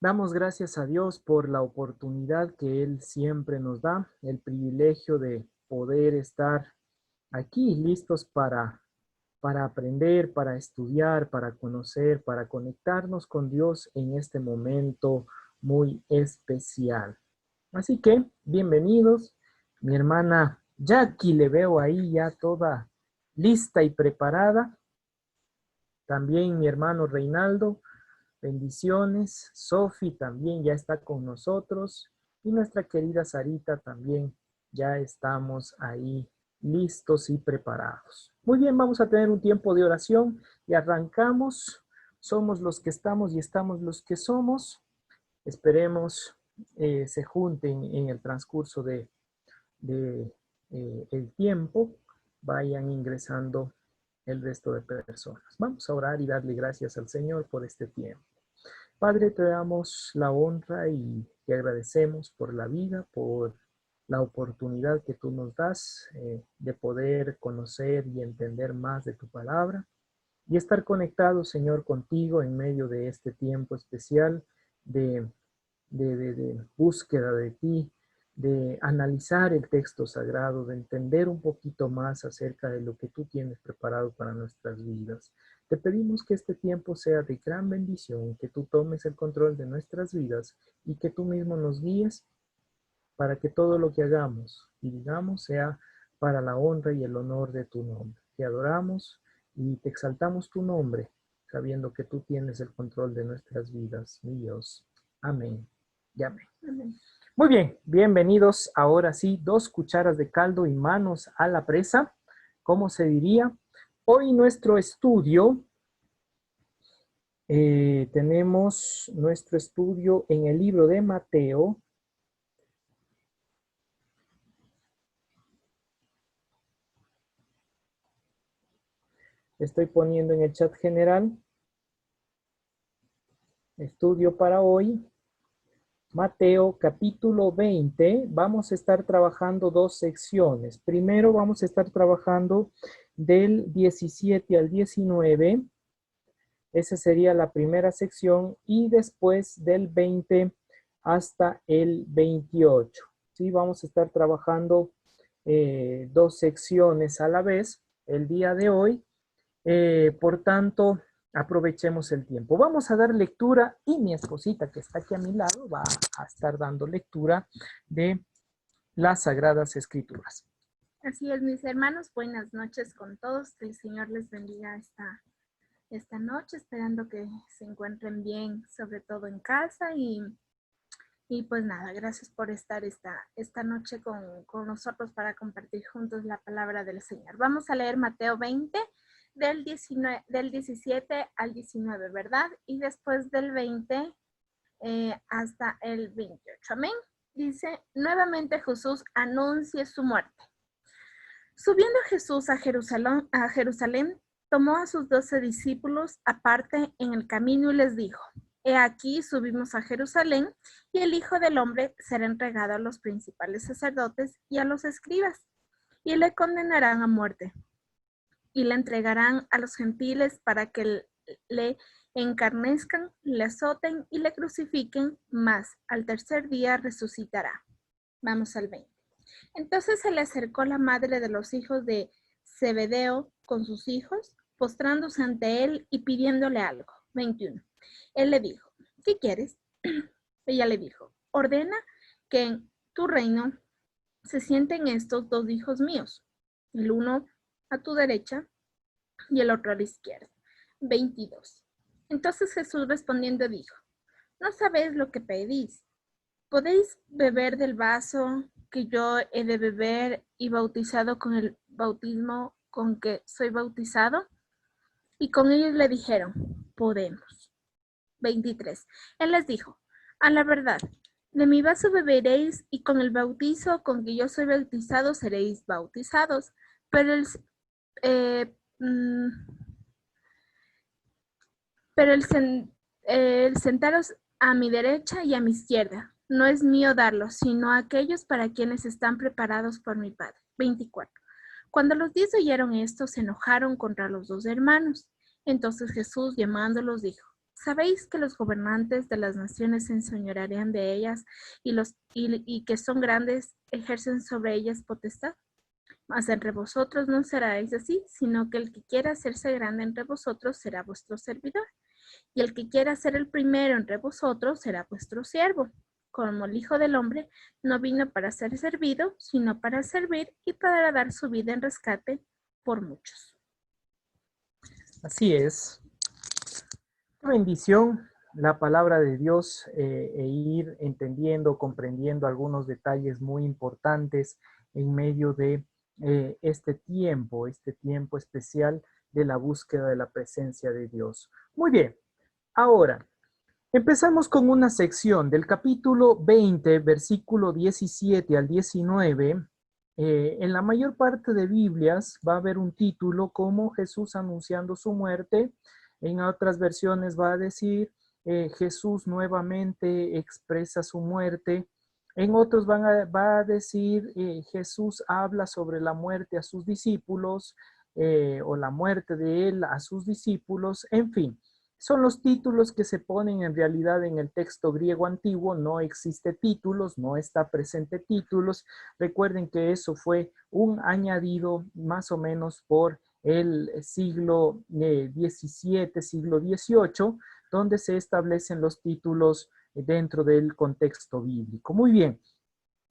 Damos gracias a Dios por la oportunidad que Él siempre nos da, el privilegio de poder estar aquí listos para aprender, para estudiar, para conocer, para conectarnos con Dios en este momento muy especial. Así que, bienvenidos. Mi hermana Jackie le veo ahí ya toda lista y preparada. También mi hermano Reinaldo. Bendiciones. Sofi también ya está con nosotros. Y nuestra querida Sarita también ya estamos ahí listos y preparados. Muy bien, vamos a tener un tiempo de oración y arrancamos. Somos los que estamos y estamos los que somos. Esperemos se junten en el transcurso de el tiempo. Vayan ingresando el resto de personas. Vamos a orar y darle gracias al Señor por este tiempo. Padre, te damos la honra y te agradecemos por la vida, por la oportunidad que tú nos das de poder conocer y entender más de tu palabra y estar conectados, Señor, contigo en medio de este tiempo especial de, de búsqueda de ti, de analizar el texto sagrado, de entender un poquito más acerca de lo que tú tienes preparado para nuestras vidas. Te pedimos que este tiempo sea de gran bendición, que tú tomes el control de nuestras vidas y que tú mismo nos guíes para que todo lo que hagamos y digamos sea para la honra y el honor de tu nombre. Te adoramos y te exaltamos tu nombre, sabiendo que tú tienes el control de nuestras vidas, mi Dios. Amén y amén. Amén. Muy bien, bienvenidos. Ahora sí, 2 cucharas de caldo y manos a la presa. ¿Cómo se diría? Hoy nuestro estudio, tenemos nuestro estudio en el libro de Mateo. Estoy poniendo en el chat general. Estudio para hoy. Mateo capítulo 20. Vamos a estar trabajando 2 secciones. Primero vamos a estar trabajando del 17 al 19. Esa sería la primera sección. Y después del 20 hasta el 28. ¿Sí? Vamos a estar trabajando 2 secciones a la vez el día de hoy. Por tanto, aprovechemos el tiempo. Vamos a dar lectura y mi esposita que está aquí a mi lado va a estar dando lectura de las Sagradas Escrituras. Así es, mis hermanos, buenas noches con todos. Que el Señor les bendiga esta noche, esperando que se encuentren bien, sobre todo en casa. Y pues nada, gracias por estar esta noche con nosotros para compartir juntos la palabra del Señor. Vamos a leer Mateo 20, del 17 al 19, ¿verdad? Y después del 20 hasta el 28. Amén. Dice, nuevamente Jesús anuncia su muerte. Subiendo Jesús a Jerusalén, tomó a sus 12 discípulos aparte en el camino y les dijo, he aquí subimos a Jerusalén y el Hijo del Hombre será entregado a los principales sacerdotes y a los escribas, y le condenarán a muerte, y le entregarán a los gentiles para que le encarnezcan, le azoten y le crucifiquen, mas al tercer día resucitará. Vamos al 20. Entonces se le acercó la madre de los hijos de Zebedeo con sus hijos, postrándose ante él y pidiéndole algo. 21. Él le dijo, ¿qué quieres? Ella le dijo, ordena que en tu reino se sienten estos 2 hijos míos, el uno a tu derecha y el otro a la izquierda. 22. Entonces Jesús respondiendo dijo, no sabéis lo que pedís. ¿Podéis beber del vaso que yo he de beber y bautizado con el bautismo con que soy bautizado? Y con ellos le dijeron, podemos. 23. Él les dijo, a la verdad, de mi vaso beberéis y con el bautizo con que yo soy bautizado seréis bautizados, pero eh, pero el sentaros a mi derecha y a mi izquierda no es mío darlos, sino a aquellos para quienes están preparados por mi Padre. 24. Cuando los 10 oyeron esto, se enojaron contra los 2 hermanos. Entonces Jesús, llamándolos, dijo, ¿Sabéis que los gobernantes de las naciones se enseñorearán de ellas y que son grandes ejercen sobre ellas potestad? Mas entre vosotros no seráis así, sino que el que quiera hacerse grande entre vosotros será vuestro servidor, y el que quiera ser el primero entre vosotros será vuestro siervo. Como el Hijo del Hombre no vino para ser servido, sino para servir y para dar su vida en rescate por muchos. Así es. Qué bendición la palabra de Dios e ir entendiendo, comprendiendo algunos detalles muy importantes en medio de este tiempo especial de la búsqueda de la presencia de Dios. Muy bien, ahora empezamos con una sección del capítulo 20, versículo 17 al 19. En la mayor parte de Biblias va a haber un título como Jesús anunciando su muerte. En otras versiones va a decir Jesús nuevamente expresa su muerte. En otros va a decir Jesús habla sobre la muerte a sus discípulos o la muerte de él a sus discípulos. En fin, son los títulos que se ponen en realidad en el texto griego antiguo. No existe títulos, no está presente títulos. Recuerden que eso fue un añadido más o menos por el siglo XVII, siglo XVIII, donde se establecen los títulos dentro del contexto bíblico. Muy bien,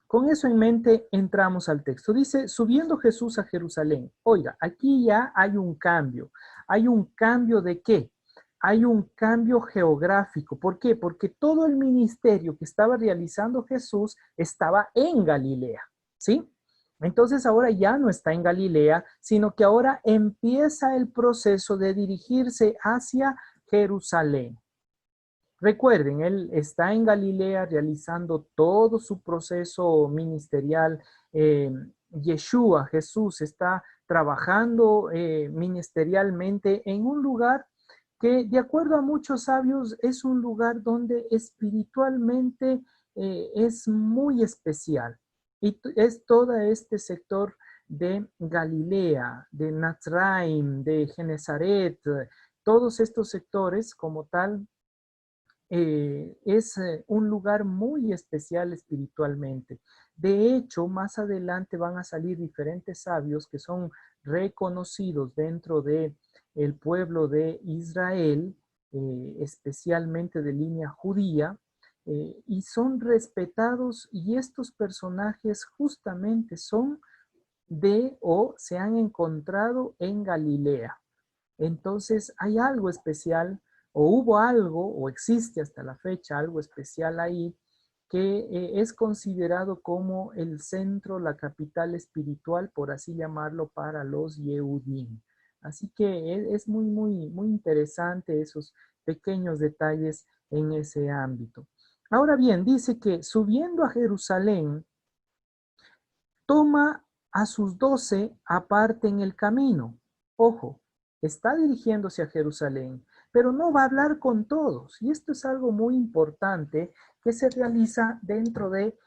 con eso en mente entramos al texto. Dice, subiendo Jesús a Jerusalén. Oiga, aquí ya hay un cambio. ¿Hay un cambio de qué? Hay un cambio geográfico. ¿Por qué? Porque todo el ministerio que estaba realizando Jesús estaba en Galilea, ¿sí? Entonces ahora ya no está en Galilea, sino que ahora empieza el proceso de dirigirse hacia Jerusalén. Recuerden, él está en Galilea realizando todo su proceso ministerial. Yeshua, Jesús, está trabajando ministerialmente en un lugar que, de acuerdo a muchos sabios, es un lugar donde espiritualmente es muy especial. Y es todo este sector de Galilea, de Nazraim, de Genezaret, todos estos sectores como tal es un lugar muy especial espiritualmente. De hecho, más adelante van a salir diferentes sabios que son reconocidos dentro de el pueblo de Israel, especialmente de línea judía, y son respetados, y estos personajes justamente son de o se han encontrado en Galilea. Entonces hay algo especial, o hubo algo, o existe hasta la fecha algo especial ahí, que es considerado como el centro, la capital espiritual, por así llamarlo, para los Yehudim. Así que es muy interesante esos pequeños detalles en ese ámbito. Ahora bien, dice que subiendo a Jerusalén, toma a sus 12 aparte en el camino. Ojo, está dirigiéndose a Jerusalén, pero no va a hablar con todos. Y esto es algo muy importante que se realiza dentro de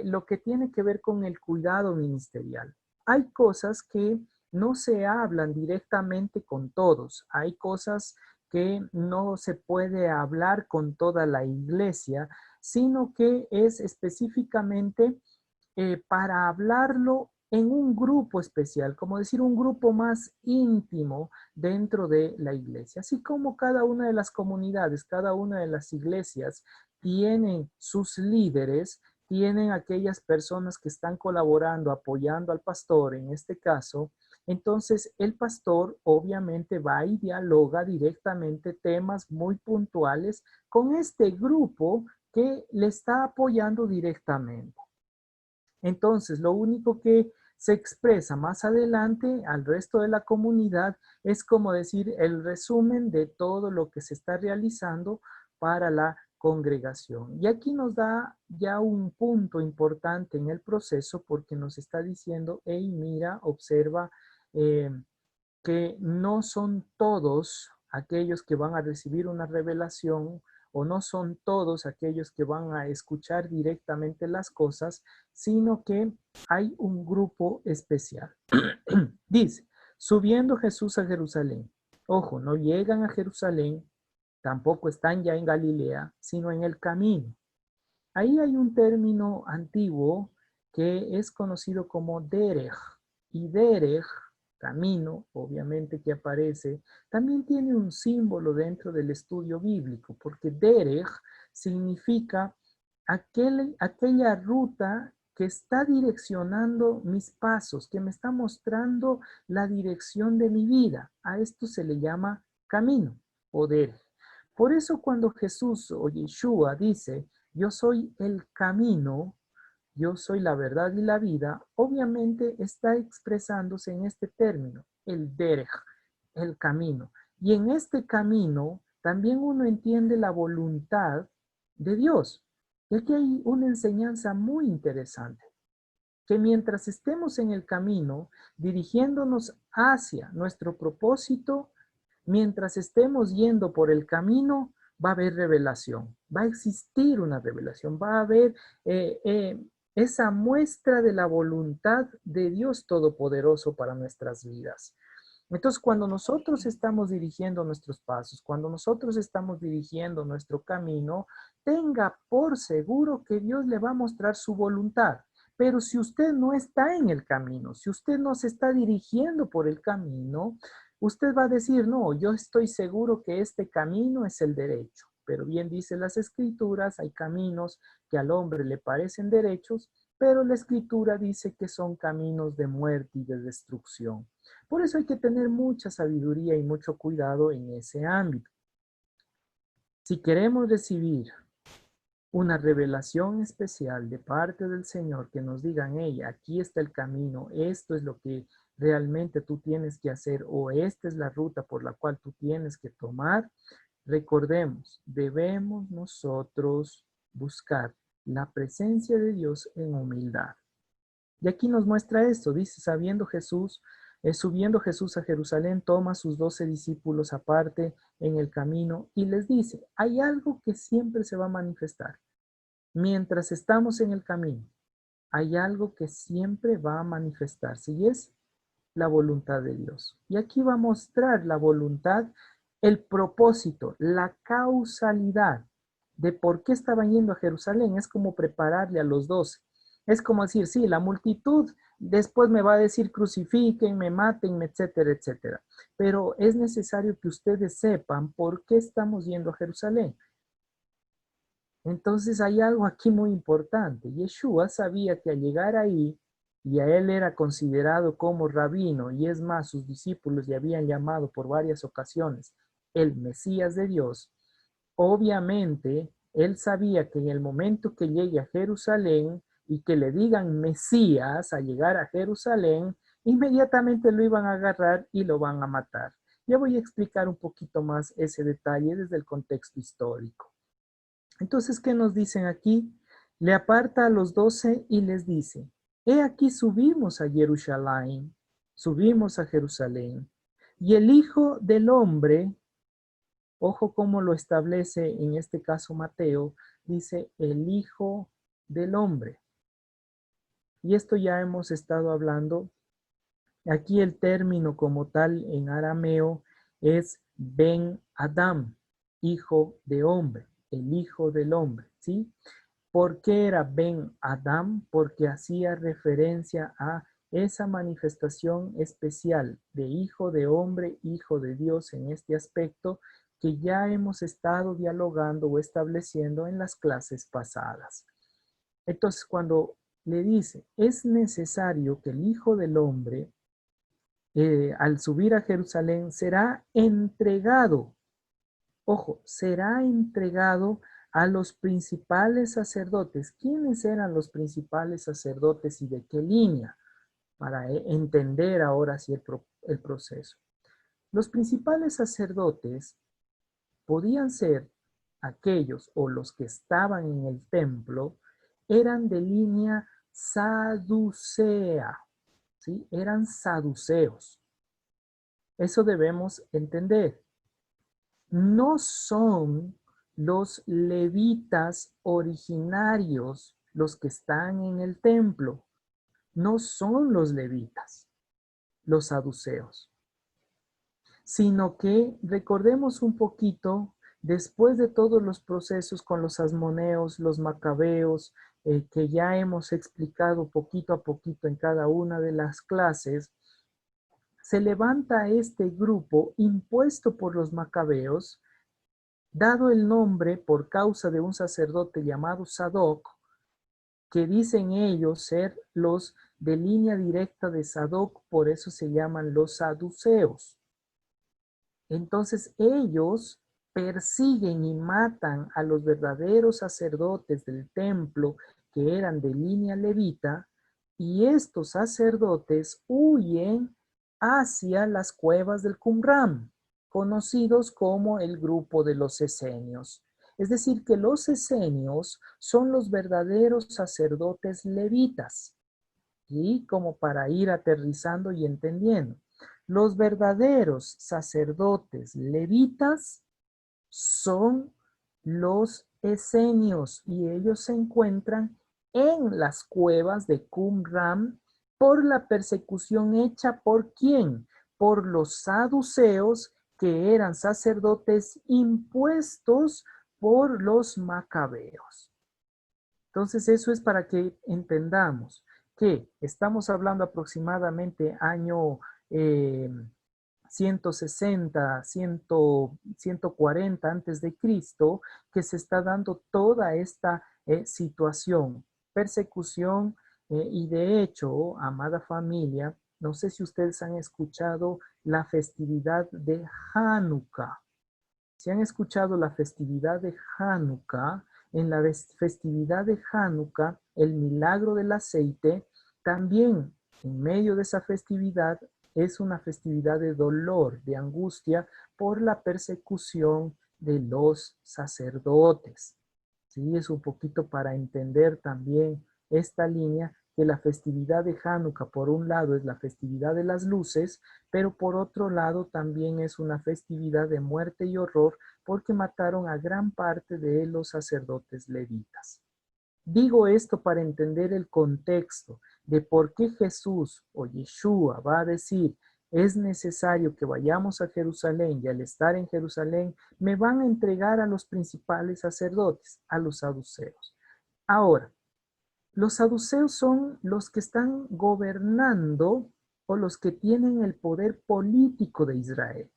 lo que tiene que ver con el cuidado ministerial. Hay cosas que no se hablan directamente con todos. Hay cosas que no se puede hablar con toda la iglesia, sino que es específicamente para hablarlo en un grupo especial, como decir, un grupo más íntimo dentro de la iglesia. Así como cada una de las comunidades, cada una de las iglesias tienen sus líderes, tienen aquellas personas que están colaborando, apoyando al pastor en este caso. Entonces el pastor obviamente va y dialoga directamente temas muy puntuales con este grupo que le está apoyando directamente. Entonces, lo único que se expresa más adelante al resto de la comunidad es como decir el resumen de todo lo que se está realizando para la congregación. Y aquí nos da ya un punto importante en el proceso porque nos está diciendo, hey, mira, observa que no son todos aquellos que van a recibir una revelación o no son todos aquellos que van a escuchar directamente las cosas, sino que hay un grupo especial. Dice, subiendo Jesús a Jerusalén. Ojo, no llegan a Jerusalén tampoco están ya en Galilea, sino en el camino. Ahí hay un término antiguo que es conocido como derech. Y derech, camino, obviamente que aparece, también tiene un símbolo dentro del estudio bíblico, porque derech significa aquella ruta que está direccionando mis pasos, que me está mostrando la dirección de mi vida. A esto se le llama camino o derech. Por eso cuando Jesús o Yeshua dice, yo soy el camino, yo soy la verdad y la vida, obviamente está expresándose en este término, el derech, el camino. Y en este camino también uno entiende la voluntad de Dios. Y aquí hay una enseñanza muy interesante, que mientras estemos en el camino, dirigiéndonos hacia nuestro propósito, mientras estemos yendo por el camino, va a haber revelación, va a existir una revelación, va a haber esa muestra de la voluntad de Dios Todopoderoso para nuestras vidas. Entonces, cuando nosotros estamos dirigiendo nuestros pasos, cuando nosotros estamos dirigiendo nuestro camino, tenga por seguro que Dios le va a mostrar su voluntad. Pero si usted no está en el camino, si usted no se está dirigiendo por el camino, usted va a decir, no, yo estoy seguro que este camino es el derecho. Pero bien dice las escrituras, hay caminos que al hombre le parecen derechos, pero la escritura dice que son caminos de muerte y de destrucción. Por eso hay que tener mucha sabiduría y mucho cuidado en ese ámbito. Si queremos recibir una revelación especial de parte del Señor que nos digan, hey, aquí está el camino, esto es lo que realmente tú tienes que hacer o esta es la ruta por la cual tú tienes que tomar, recordemos, debemos nosotros buscar la presencia de Dios en humildad. Y aquí nos muestra esto, dice, subiendo Jesús a Jerusalén, toma a sus 12 discípulos aparte en el camino y les dice, hay algo que siempre se va a manifestar. Mientras estamos en el camino, hay algo que siempre va a manifestarse y es la voluntad de Dios. Y aquí va a mostrar la voluntad, el propósito, la causalidad de por qué estaban yendo a Jerusalén. Es como prepararle a los 12. Es como decir, sí, la multitud después me va a decir crucifíquenme, mátenme, etcétera, etcétera. Pero es necesario que ustedes sepan por qué estamos yendo a Jerusalén. Entonces hay algo aquí muy importante. Yeshua sabía que al llegar ahí, y a él era considerado como rabino, y es más, sus discípulos le habían llamado por varias ocasiones el Mesías de Dios, obviamente él sabía que en el momento que llegue a Jerusalén y que le digan Mesías a llegar a Jerusalén, inmediatamente lo iban a agarrar y lo van a matar. Ya voy a explicar un poquito más ese detalle desde el contexto histórico. Entonces, ¿qué nos dicen aquí? Le aparta a los 12 y les dice, he aquí subimos a Jerusalén, subimos a Jerusalén, y el Hijo del Hombre, ojo cómo lo establece en este caso Mateo, dice el Hijo del Hombre. Y esto ya hemos estado hablando. Aquí el término como tal en arameo es Ben Adam, hijo de hombre, el hijo del hombre, ¿sí? ¿Por qué era Ben Adam? Porque hacía referencia a esa manifestación especial de hijo de hombre, hijo de Dios en este aspecto que ya hemos estado dialogando o estableciendo en las clases pasadas. Entonces, cuando le dice, es necesario que el Hijo del Hombre, al subir a Jerusalén, será entregado, ojo, será entregado a los principales sacerdotes. ¿Quiénes eran los principales sacerdotes y de qué línea? Para entender ahora sí el proceso. Los principales sacerdotes podían ser aquellos o los que estaban en el templo, eran de línea saducea, ¿sí? Eran saduceos. Eso debemos entender. No son los levitas originarios los que están en el templo. No son los levitas, los saduceos. Sino que recordemos un poquito después de todos los procesos con los asmoneos, los macabeos, que ya hemos explicado poquito a poquito en cada una de las clases, se levanta este grupo impuesto por los macabeos, dado el nombre por causa de un sacerdote llamado Sadoc, que dicen ellos ser los de línea directa de Sadoc, por eso se llaman los saduceos. Entonces ellos persiguen y matan a los verdaderos sacerdotes del templo que eran de línea levita, y estos sacerdotes huyen hacia las cuevas del Qumran, conocidos como el grupo de los esenios. Es decir, que los esenios son los verdaderos sacerdotes levitas, y como para ir aterrizando y entendiendo. Los verdaderos sacerdotes levitas son los esenios y ellos se encuentran en las cuevas de Qumran por la persecución hecha ¿por quién? Por los saduceos, que eran sacerdotes impuestos por los macabeos. Entonces eso es para que entendamos que estamos hablando aproximadamente año 160, 140 antes de Cristo, que se está dando toda esta situación, persecución, y de hecho, amada familia, no sé si ustedes han escuchado la festividad de Hanukkah. Si han escuchado la festividad de Hanukkah, en la festividad de Hanukkah, el milagro del aceite, también en medio de esa festividad es una festividad de dolor, de angustia por la persecución de los sacerdotes. Sí, es un poquito para entender también esta línea, que la festividad de Hanukkah por un lado es la festividad de las luces, pero por otro lado también es una festividad de muerte y horror, porque mataron a gran parte de los sacerdotes levitas. Digo esto para entender el contexto de por qué Jesús o Yeshua va a decir: es necesario que vayamos a Jerusalén, y al estar en Jerusalén me van a entregar a los principales sacerdotes, a los saduceos. Ahora, los saduceos son los que están gobernando o los que tienen el poder político de Israel,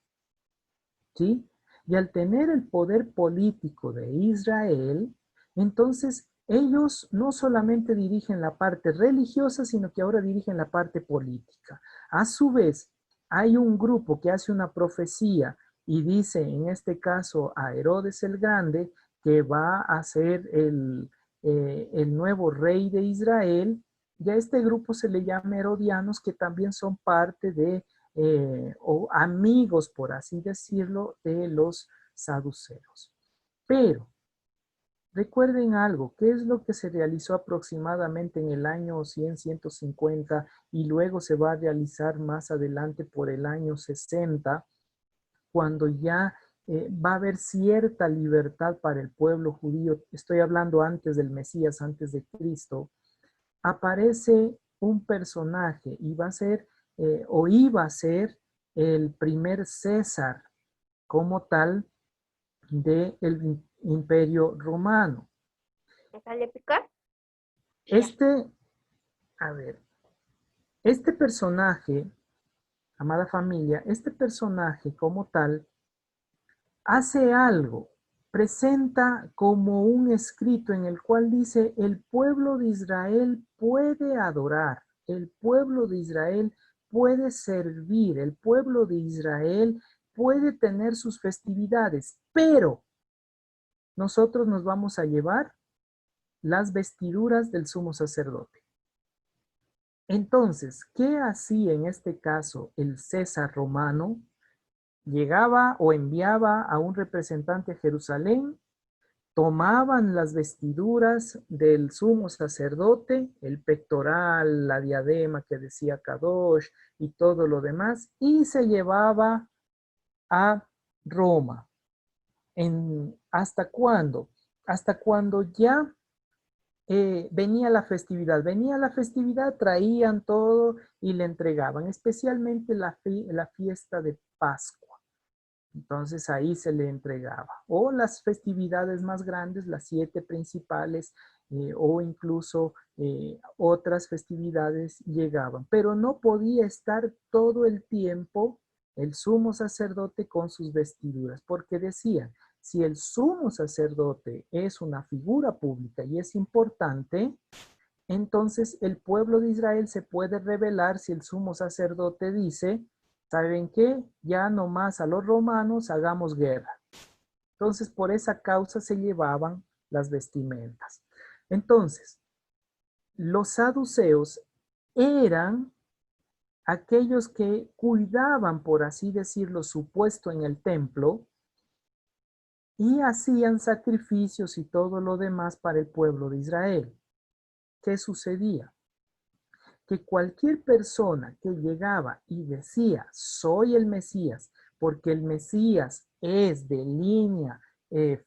¿sí? Y al tener el poder político de Israel, entonces ellos no solamente dirigen la parte religiosa, sino que ahora dirigen la parte política. A su vez, hay un grupo que hace una profecía y dice, en este caso a Herodes el Grande, que va a ser el nuevo rey de Israel, y a este grupo se le llama herodianos, que también son parte de o amigos, por así decirlo, de los saduceos. Pero recuerden algo, ¿qué es lo que se realizó aproximadamente en el año 100, 150 y luego se va a realizar más adelante por el año 60, cuando ya va a haber cierta libertad para el pueblo judío? Estoy hablando antes del Mesías, antes de Cristo. Aparece un personaje y va a ser o iba a ser el primer César como tal del Imperio Romano. ¿Sale picar? Este, a ver, este personaje, amada familia, este personaje como tal hace algo, presenta como un escrito en el cual dice: el pueblo de Israel puede adorar, el pueblo de Israel puede servir, el pueblo de Israel puede tener sus festividades, pero nosotros nos vamos a llevar las vestiduras del sumo sacerdote. Entonces, ¿qué hacía en este caso el César romano? Llegaba o enviaba a un representante a Jerusalén, tomaban las vestiduras del sumo sacerdote, el pectoral, la diadema que decía Kadosh y todo lo demás, y se llevaba a Roma. ¿Hasta cuándo? Hasta cuando ya venía la festividad. Venía la festividad, traían todo y le entregaban, especialmente la fiesta de Pascua. Entonces ahí se le entregaba. O las festividades más grandes, las 7 principales, o incluso otras festividades llegaban. Pero no podía estar todo el tiempo el sumo sacerdote con sus vestiduras, porque decían, si el sumo sacerdote es una figura pública y es importante, entonces el pueblo de Israel se puede rebelar si el sumo sacerdote dice, ¿saben qué? Ya no más a los romanos hagamos guerra. Entonces por esa causa se llevaban las vestimentas. Entonces, los saduceos eran aquellos que cuidaban, por así decirlo, su puesto en el templo y hacían sacrificios y todo lo demás para el pueblo de Israel. ¿Qué sucedía? Que cualquier persona que llegaba y decía, soy el Mesías, porque el Mesías es de línea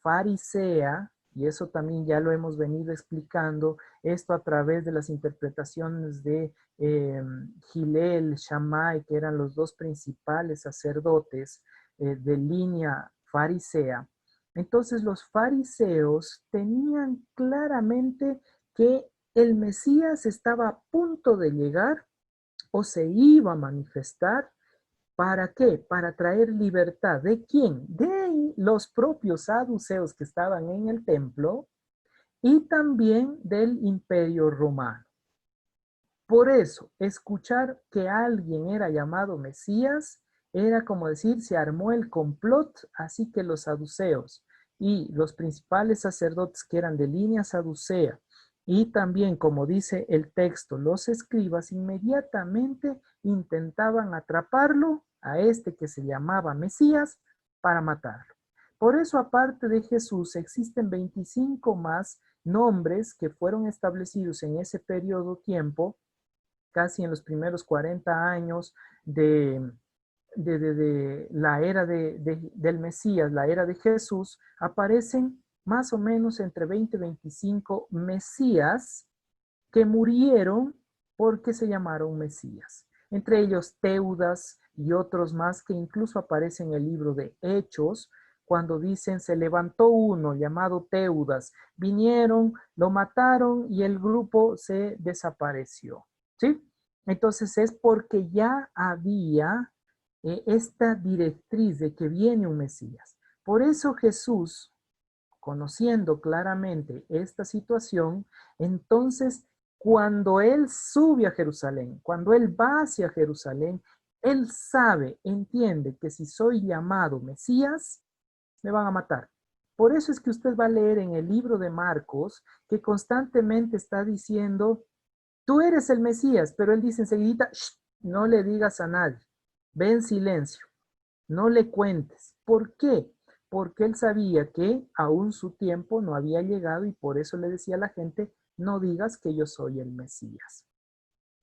farisea, y eso también ya lo hemos venido explicando, esto a través de las interpretaciones de Gilel, Shammai, que eran los dos principales sacerdotes de línea farisea. Entonces los fariseos tenían claramente que el Mesías estaba a punto de llegar o se iba a manifestar. ¿Para qué? Para traer libertad. ¿De quién? De los propios saduceos que estaban en el templo y también del imperio romano. Por eso, escuchar que alguien era llamado Mesías era como decir, se armó el complot, así que los saduceos y los principales sacerdotes que eran de línea saducea y también, como dice el texto, los escribas inmediatamente intentaban atraparlo a este que se llamaba Mesías para matarlo. Por eso, aparte de Jesús, existen 25 más nombres que fueron establecidos en ese periodo de tiempo, casi en los primeros 40 años de la era del Mesías, la era de Jesús, aparecen más o menos entre 20 y 25 Mesías que murieron porque se llamaron Mesías. Entre ellos Teudas y otros más que incluso aparecen en el libro de Hechos, cuando dicen se levantó uno llamado Teudas, vinieron, lo mataron y el grupo se desapareció. ¿Sí? Entonces es porque ya había esta directriz de que viene un Mesías. Por eso Jesús, conociendo claramente esta situación, entonces cuando Él sube a Jerusalén, cuando Él va hacia Jerusalén, Él sabe, entiende que si soy llamado Mesías, me van a matar. Por eso es que usted va a leer en el libro de Marcos que constantemente está diciendo, tú eres el Mesías, pero Él dice enseguida, no le digas a nadie, ve en silencio, no le cuentes. ¿Por qué? Porque él sabía que aún su tiempo no había llegado y por eso le decía a la gente, no digas que yo soy el Mesías.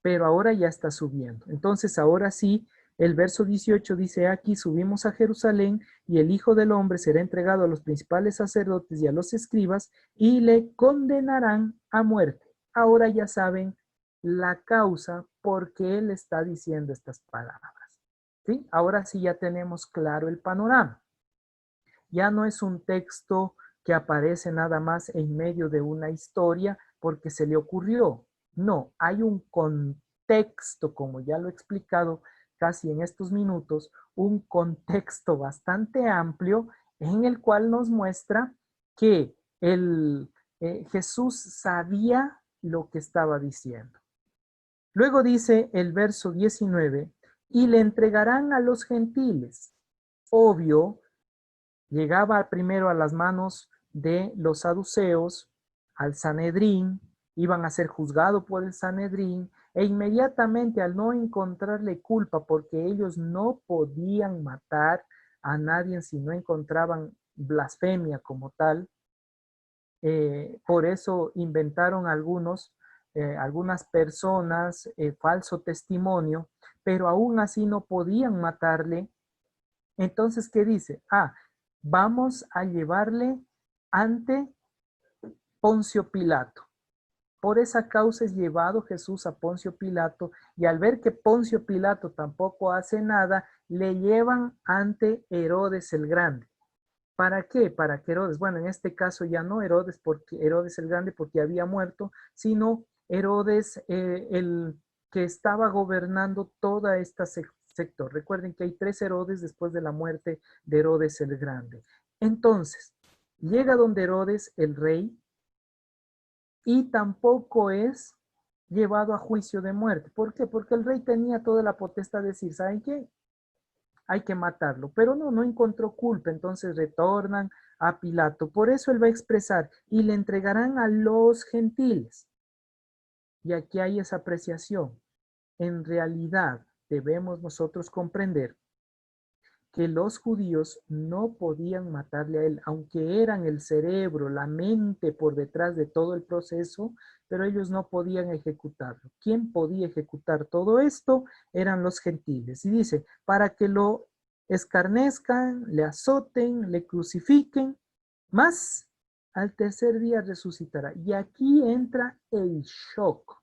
Pero ahora ya está subiendo. Entonces ahora sí, el verso 18 dice, aquí subimos a Jerusalén y el Hijo del Hombre será entregado a los principales sacerdotes y a los escribas y le condenarán a muerte. Ahora ya saben la causa por qué él está diciendo estas palabras. ¿Sí? Ahora sí ya tenemos claro el panorama. Ya no es un texto que aparece nada más en medio de una historia porque se le ocurrió. No, hay un contexto, como ya lo he explicado casi en estos minutos, un contexto bastante amplio en el cual nos muestra que Jesús sabía lo que estaba diciendo. Luego dice el verso 19, y le entregarán a los gentiles. Obvio, llegaba primero a las manos de los saduceos, al Sanedrín, iban a ser juzgados por el Sanedrín, e inmediatamente al no encontrarle culpa, porque ellos no podían matar a nadie si no encontraban blasfemia como tal, por eso inventaron algunas personas falso testimonio, pero aún así no podían matarle. Entonces, ¿qué dice? Vamos a llevarle ante Poncio Pilato. Por esa causa es llevado Jesús a Poncio Pilato y al ver que Poncio Pilato tampoco hace nada, le llevan ante Herodes el Grande. ¿Para qué? Para que Herodes, bueno, en este caso ya no Herodes, porque Herodes el Grande porque había muerto, sino Herodes el que estaba gobernando toda esta sector. Recuerden que hay 3 Herodes después de la muerte de Herodes el Grande. Entonces, llega donde Herodes el rey y tampoco es llevado a juicio de muerte. ¿Por qué? Porque el rey tenía toda la potestad de decir, ¿saben qué? Hay que matarlo, pero no encontró culpa, entonces retornan a Pilato. Por eso él va a expresar, y le entregarán a los gentiles. Y aquí hay esa apreciación. En realidad debemos nosotros comprender que los judíos no podían matarle a él, aunque eran el cerebro, la mente por detrás de todo el proceso, pero ellos no podían ejecutarlo. ¿Quién podía ejecutar todo esto? Eran los gentiles. Y dice, para que lo escarnezcan, le azoten, le crucifiquen, más al tercer día resucitará. Y aquí entra el shock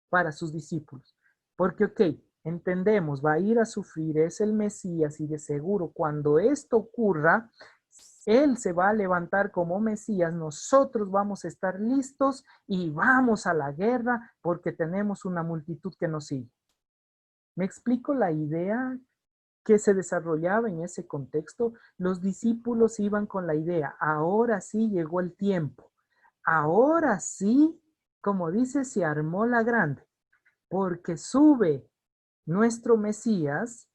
para sus discípulos. Porque, ok, entendemos, va a ir a sufrir, es el Mesías y de seguro cuando esto ocurra, Él se va a levantar como Mesías, nosotros vamos a estar listos y vamos a la guerra porque tenemos una multitud que nos sigue. ¿Me explico la idea que se desarrollaba en ese contexto? Los discípulos iban con la idea, ahora sí llegó el tiempo, ahora sí, como dice, se armó la grande, porque sube nuestro Mesías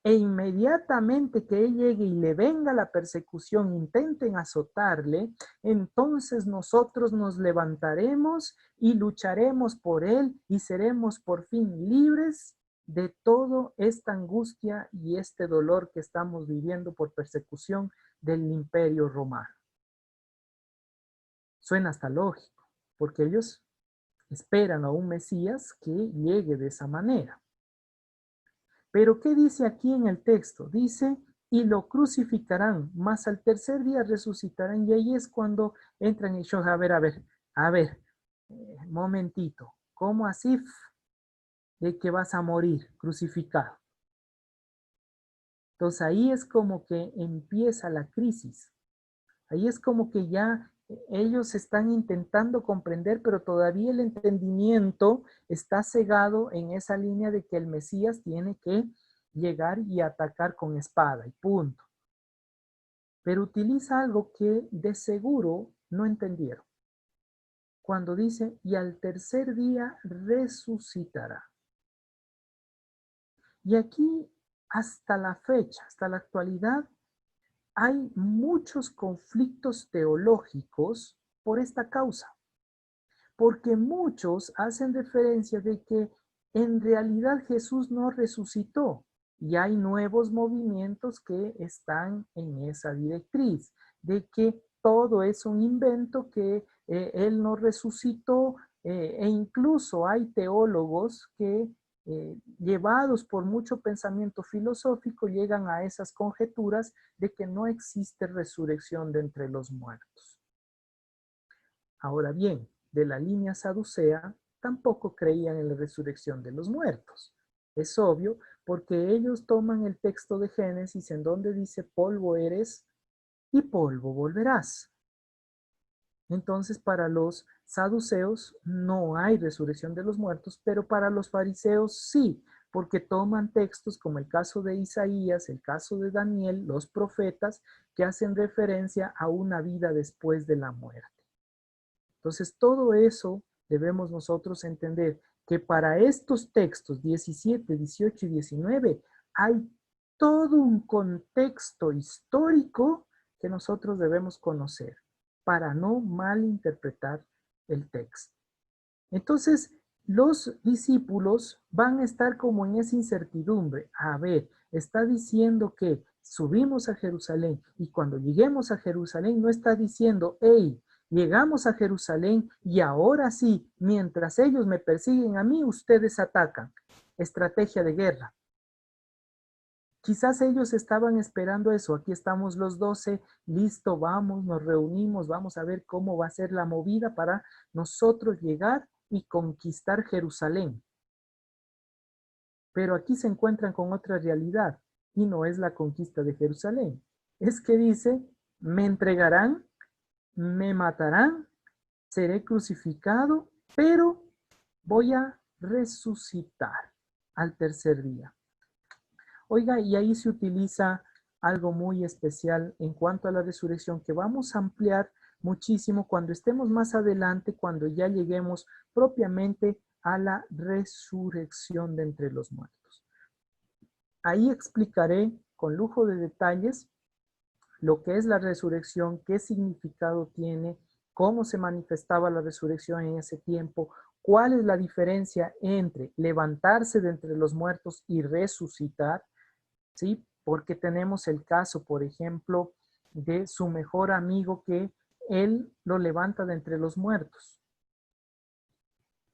e inmediatamente que Él llegue y le venga la persecución, intenten azotarle, entonces nosotros nos levantaremos y lucharemos por Él y seremos por fin libres de toda esta angustia y este dolor que estamos viviendo por persecución del imperio romano. Suena hasta lógico, porque ellos esperan a un Mesías que llegue de esa manera. Pero ¿qué dice aquí en el texto? Dice, y lo crucificarán, mas al tercer día resucitarán. Y ahí es cuando entran en shock. A ver, momentito. ¿Cómo así de que vas a morir crucificado? Entonces ahí es como que empieza la crisis. Ahí es como que ya ellos están intentando comprender, pero todavía el entendimiento está cegado en esa línea de que el Mesías tiene que llegar y atacar con espada y punto. Pero utiliza algo que de seguro no entendieron. Cuando dice, y al tercer día resucitará. Y aquí, hasta la fecha, hasta la actualidad, hay muchos conflictos teológicos por esta causa. Porque muchos hacen referencia de que en realidad Jesús no resucitó y hay nuevos movimientos que están en esa directriz, de que todo es un invento, que Él no resucitó, e incluso hay teólogos que llevados por mucho pensamiento filosófico llegan a esas conjeturas de que no existe resurrección de entre los muertos. Ahora bien, de la línea saducea tampoco creían en la resurrección de los muertos. Es obvio porque ellos toman el texto de Génesis en donde dice polvo eres y polvo volverás. Entonces para los saduceos no hay resurrección de los muertos, pero para los fariseos sí, porque toman textos como el caso de Isaías, el caso de Daniel, los profetas, que hacen referencia a una vida después de la muerte. Entonces, todo eso debemos nosotros entender que para estos textos 17, 18 y 19 hay todo un contexto histórico que nosotros debemos conocer para no malinterpretar el texto. Entonces, los discípulos van a estar como en esa incertidumbre. A ver, está diciendo que subimos a Jerusalén y cuando lleguemos a Jerusalén no está diciendo, hey, llegamos a Jerusalén y ahora sí, mientras ellos me persiguen a mí, ustedes atacan. Estrategia de guerra. Quizás ellos estaban esperando eso. Aquí estamos los 12, listo, vamos, nos reunimos, vamos a ver cómo va a ser la movida para nosotros llegar y conquistar Jerusalén. Pero aquí se encuentran con otra realidad. y no es la conquista de Jerusalén. Es que dice, me entregarán, me matarán, seré crucificado, pero voy a resucitar al tercer día. Oiga, y ahí se utiliza algo muy especial en cuanto a la resurrección que vamos a ampliar muchísimo cuando estemos más adelante, cuando ya lleguemos propiamente a la resurrección de entre los muertos. Ahí explicaré con lujo de detalles lo que es la resurrección, qué significado tiene, cómo se manifestaba la resurrección en ese tiempo, cuál es la diferencia entre levantarse de entre los muertos y resucitar, ¿sí? Porque tenemos el caso, por ejemplo, de su mejor amigo que él lo levanta de entre los muertos,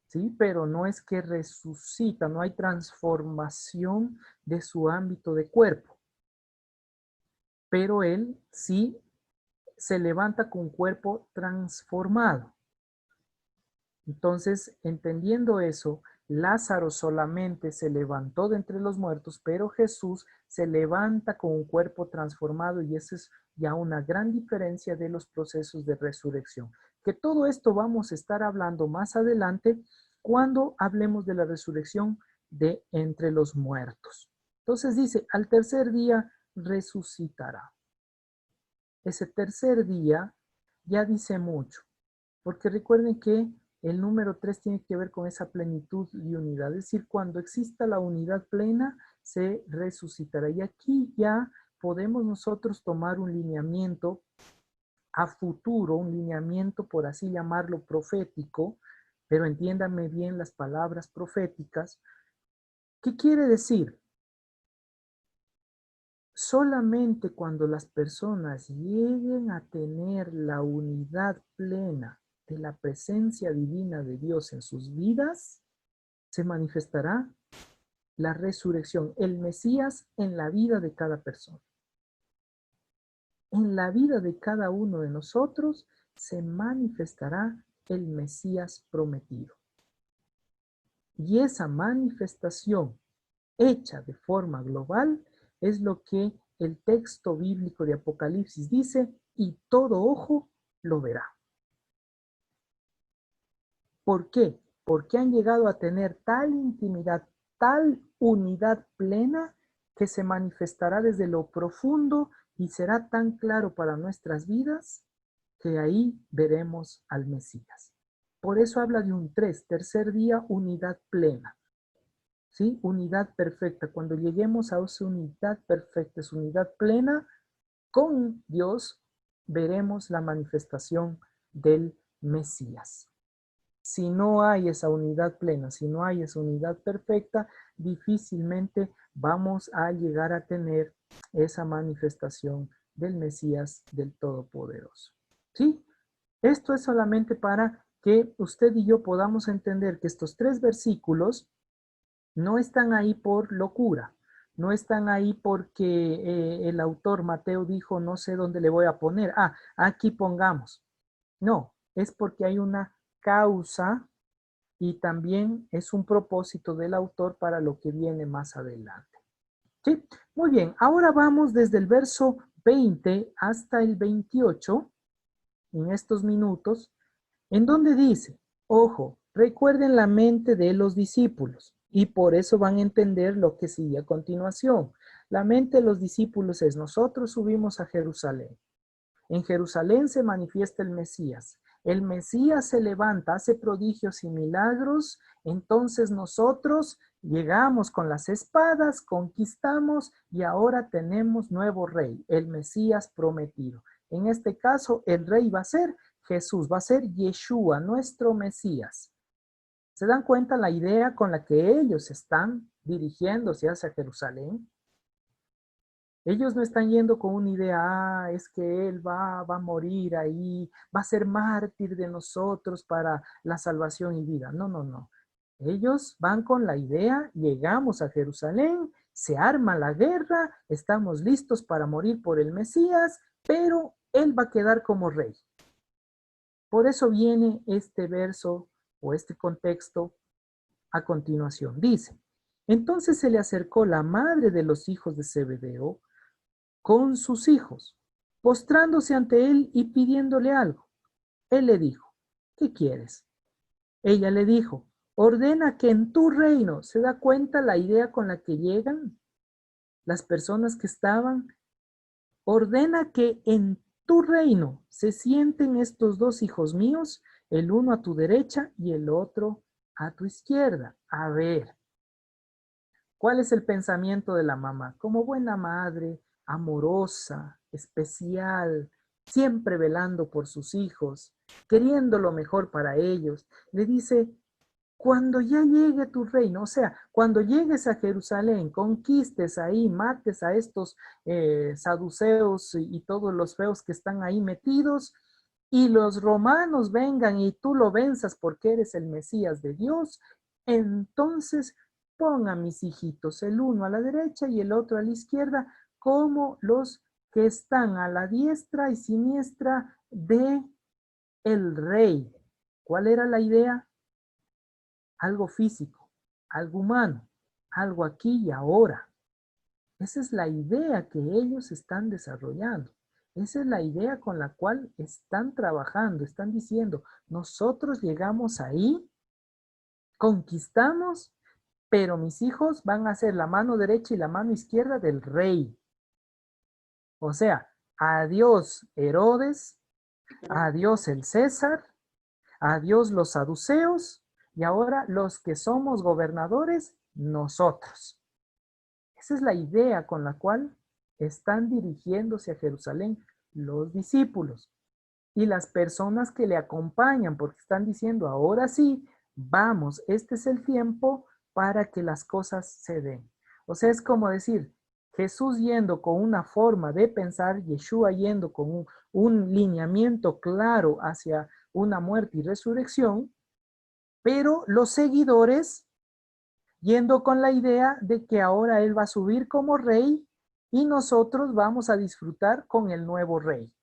¿sí? Pero no es que resucita, no hay transformación de su ámbito de cuerpo, pero él sí se levanta con cuerpo transformado. Entonces, entendiendo eso, Lázaro solamente se levantó de entre los muertos, pero Jesús se levanta con un cuerpo transformado y esa es ya una gran diferencia de los procesos de resurrección. Que todo esto vamos a estar hablando más adelante cuando hablemos de la resurrección de entre los muertos. Entonces dice, al tercer día resucitará. Ese tercer día ya dice mucho, porque recuerden que el número 3 tiene que ver con esa plenitud y unidad, es decir, cuando exista la unidad plena, se resucitará. Y aquí ya podemos nosotros tomar un lineamiento a futuro, un lineamiento, por así llamarlo, profético, pero entiéndanme bien las palabras proféticas. ¿Qué quiere decir? Solamente cuando las personas lleguen a tener la unidad plena de la presencia divina de Dios en sus vidas, se manifestará la resurrección, el Mesías en la vida de cada persona. En la vida de cada uno de nosotros se manifestará el Mesías prometido. Y esa manifestación hecha de forma global es lo que el texto bíblico de Apocalipsis dice, y todo ojo lo verá. ¿Por qué? Porque han llegado a tener tal intimidad, tal unidad plena, que se manifestará desde lo profundo y será tan claro para nuestras vidas que ahí veremos al Mesías. Por eso habla de un tercer día, unidad plena. ¿Sí? Unidad perfecta. Cuando lleguemos a esa unidad perfecta, esa unidad plena con Dios, veremos la manifestación del Mesías. Si no hay esa unidad plena, si no hay esa unidad perfecta, difícilmente vamos a llegar a tener esa manifestación del Mesías del Todopoderoso. ¿Sí? Esto es solamente para que usted y yo podamos entender que estos 3 versículos no están ahí por locura, no están ahí porque el autor Mateo dijo, no sé dónde le voy a poner, aquí pongamos. No, es porque hay una causa y también es un propósito del autor para lo que viene más adelante. ¿Sí? Muy bien, ahora vamos desde el verso 20 hasta el 28, en estos minutos, en donde dice, ojo, recuerden la mente de los discípulos y por eso van a entender lo que sigue a continuación. La mente de los discípulos es, nosotros subimos a Jerusalén. En Jerusalén se manifiesta el Mesías. El Mesías se levanta, hace prodigios y milagros. Entonces nosotros llegamos con las espadas, conquistamos y ahora tenemos nuevo rey, el Mesías prometido. En este caso, el rey va a ser Jesús, va a ser Yeshua, nuestro Mesías. ¿Se dan cuenta la idea con la que ellos están dirigiéndose hacia Jerusalén? Ellos no están yendo con una idea, es que Él va a morir ahí, va a ser mártir de nosotros para la salvación y vida. No, no, no. Ellos van con la idea, llegamos a Jerusalén, se arma la guerra, estamos listos para morir por el Mesías, pero Él va a quedar como rey. Por eso viene este verso o este contexto a continuación. Dice, Entonces se le acercó la madre de los hijos de Zebedeo con sus hijos, postrándose ante él y pidiéndole algo. Él le dijo, ¿qué quieres? Ella le dijo, ordena que en tu reino, ¿se da cuenta la idea con la que llegan las personas que estaban? Ordena que en tu reino se sienten estos dos hijos míos, el uno a tu derecha y el otro a tu izquierda. A ver, ¿cuál es el pensamiento de la mamá? Como buena madre, amorosa, especial, siempre velando por sus hijos, queriendo lo mejor para ellos, le dice, cuando ya llegue tu reino, o sea, cuando llegues a Jerusalén, conquistes ahí, mates a estos saduceos y todos los feos que están ahí metidos, y los romanos vengan y tú lo venzas porque eres el Mesías de Dios, entonces pon a mis hijitos, el uno a la derecha y el otro a la izquierda, como los que están a la diestra y siniestra de el rey. ¿Cuál era la idea? Algo físico, algo humano, algo aquí y ahora. Esa es la idea que ellos están desarrollando. Esa es la idea con la cual están trabajando, están diciendo, nosotros llegamos ahí, conquistamos, pero mis hijos van a ser la mano derecha y la mano izquierda del rey. O sea, adiós Herodes, adiós el César, adiós los saduceos y ahora los que somos gobernadores, nosotros. Esa es la idea con la cual están dirigiéndose a Jerusalén los discípulos y las personas que le acompañan, porque están diciendo, ahora sí, vamos, este es el tiempo para que las cosas se den. O sea, es como decir, Jesús yendo con una forma de pensar, Yeshua yendo con un lineamiento claro hacia una muerte y resurrección, pero los seguidores yendo con la idea de que ahora Él va a subir como rey y nosotros vamos a disfrutar con el nuevo rey.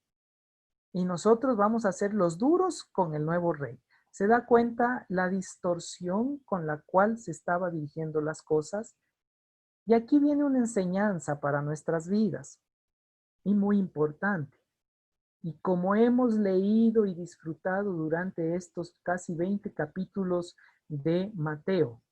Y nosotros vamos a ser los duros con el nuevo rey. ¿Se da cuenta la distorsión con la cual se estaba dirigiendo las cosas? Y aquí viene una enseñanza para nuestras vidas y muy importante. Y como hemos leído y disfrutado durante estos casi 20 capítulos de Mateo,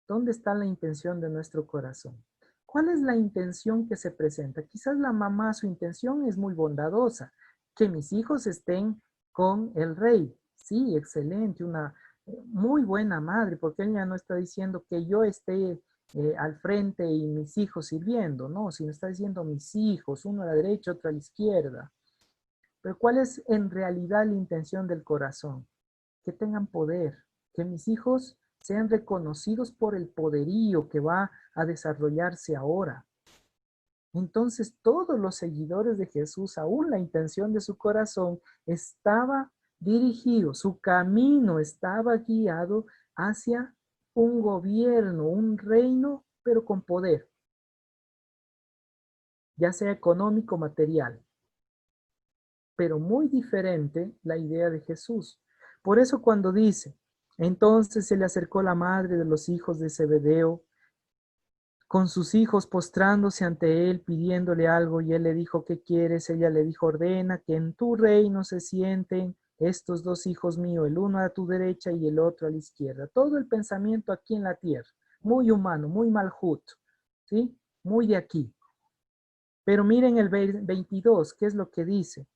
¿dónde está la intención de nuestro corazón? ¿Cuál es la intención que se presenta? Quizás la mamá, su intención es muy bondadosa, que mis hijos estén con el rey. Sí, excelente, una muy buena madre, porque ella no está diciendo que yo esté al frente y mis hijos sirviendo, no, sino está diciendo mis hijos, uno a la derecha, otro a la izquierda. Pero ¿cuál es en realidad la intención del corazón? Que tengan poder, que mis hijos sean reconocidos por el poderío que va a desarrollarse ahora. Entonces todos los seguidores de Jesús, aún la intención de su corazón estaba dirigido, su camino estaba guiado hacia un gobierno, un reino, pero con poder, ya sea económico, material, pero muy diferente la idea de Jesús. Por eso cuando dice, entonces se le acercó la madre de los hijos de Zebedeo, con sus hijos postrándose ante él, pidiéndole algo, y él le dijo, ¿qué quieres? Ella le dijo, ordena que en tu reino se sienten estos dos hijos míos, el uno a tu derecha y el otro a la izquierda. Todo el pensamiento aquí en la tierra, muy humano, muy malhut, ¿sí? Muy de aquí. Pero miren el 22, ¿qué es lo que dice?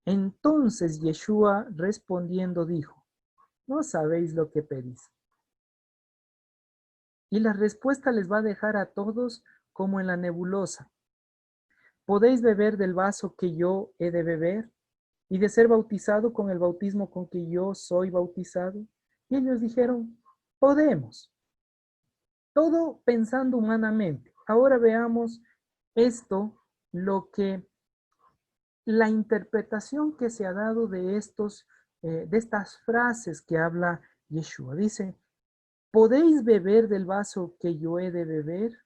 Entonces Yeshua respondiendo dijo, no sabéis lo que pedís. Y la respuesta les va a dejar a todos como en la nebulosa. ¿Podéis beber del vaso que yo he de beber? ¿Y de ser bautizado con el bautismo con que yo soy bautizado? Y ellos dijeron, podemos. Todo pensando humanamente. Ahora veamos esto, lo que la interpretación que se ha dado de estas frases que habla Yeshua. Dice, ¿podéis beber del vaso que yo he de beber?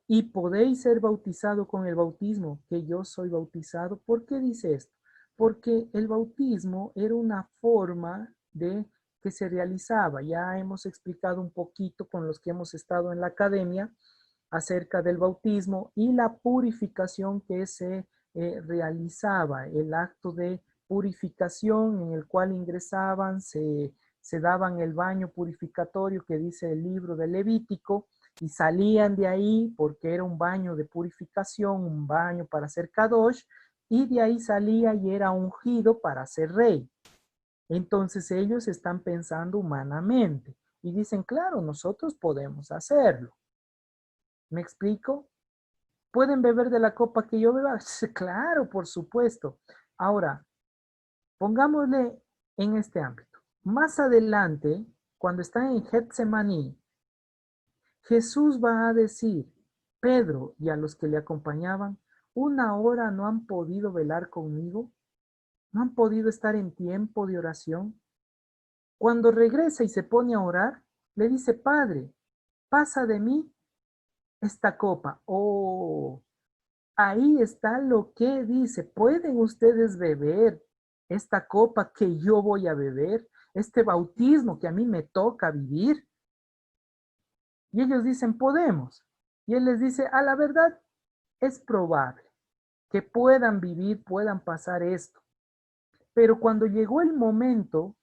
¿Y podéis ser bautizado con el bautismo que yo soy bautizado? ¿Por qué dice esto? Porque el bautismo era una forma de que se realizaba. Ya hemos explicado un poquito con los que hemos estado en la academia acerca del bautismo y la purificación que se realizaba, el acto de purificación en el cual ingresaban, se daban el baño purificatorio que dice el libro de Levítico y salían de ahí porque era un baño de purificación, un baño para ser kadosh, y de ahí salía y era ungido para ser rey. Entonces ellos están pensando humanamente y dicen, claro, nosotros podemos hacerlo. ¿Me explico? ¿Pueden beber de la copa que yo beba? Claro, por supuesto. Ahora, pongámosle en este ámbito. Más adelante, cuando están en Getsemaní, Jesús va a decir, Pedro y a los que le acompañaban, ¿una hora no han podido velar conmigo? ¿No han podido estar en tiempo de oración? Cuando regresa y se pone a orar, le dice, Padre, pasa de mí esta copa. Oh, ahí está lo que dice, ¿pueden ustedes beber esta copa que yo voy a beber? Este bautismo que a mí me toca vivir. Y ellos dicen, podemos. Y él les dice, a la verdad, es probable que puedan vivir, puedan pasar esto. Pero cuando llegó el momento,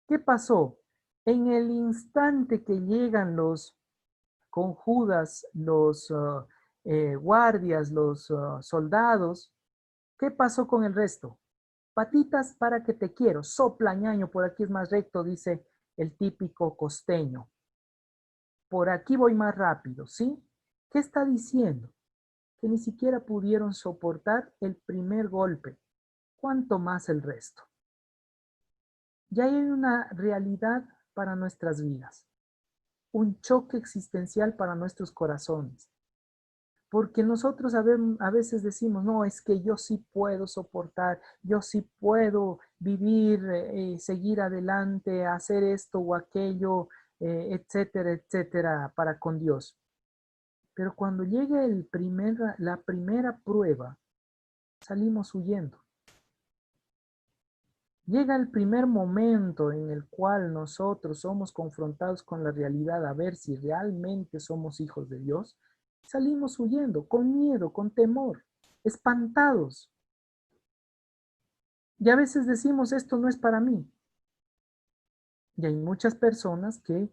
¿qué pasó? En el instante que llegan los con Judas, los guardias, los soldados, ¿qué pasó con el resto? Patitas para que te quiero, sopla ñaño, por aquí es más recto, dice el típico costeño. Por aquí voy más rápido, ¿sí? ¿Qué está diciendo? Que ni siquiera pudieron soportar el primer golpe, cuánto más el resto. Ya hay una realidad para nuestras vidas, un choque existencial para nuestros corazones. Porque nosotros a veces decimos, no, es que yo sí puedo soportar, yo sí puedo vivir, seguir adelante, hacer esto o aquello, etcétera, etcétera, para con Dios. Pero cuando llega la primera prueba, salimos huyendo. Llega el primer momento en el cual nosotros somos confrontados con la realidad a ver si realmente somos hijos de Dios. Salimos huyendo, con miedo, con temor, espantados. Y a veces decimos, esto no es para mí. Y hay muchas personas que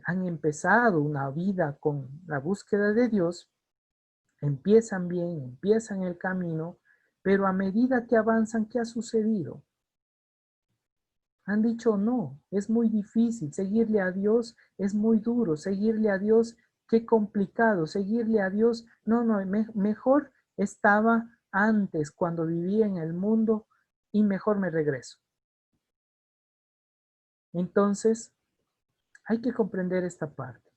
han empezado una vida con la búsqueda de Dios, empiezan bien, empiezan el camino, pero a medida que avanzan, ¿qué ha sucedido? Han dicho, no, es muy difícil, seguirle a Dios es muy duro, seguirle a Dios, qué complicado, seguirle a Dios, no, mejor estaba antes cuando vivía en el mundo y mejor me regreso. Entonces, hay que comprender esta parte.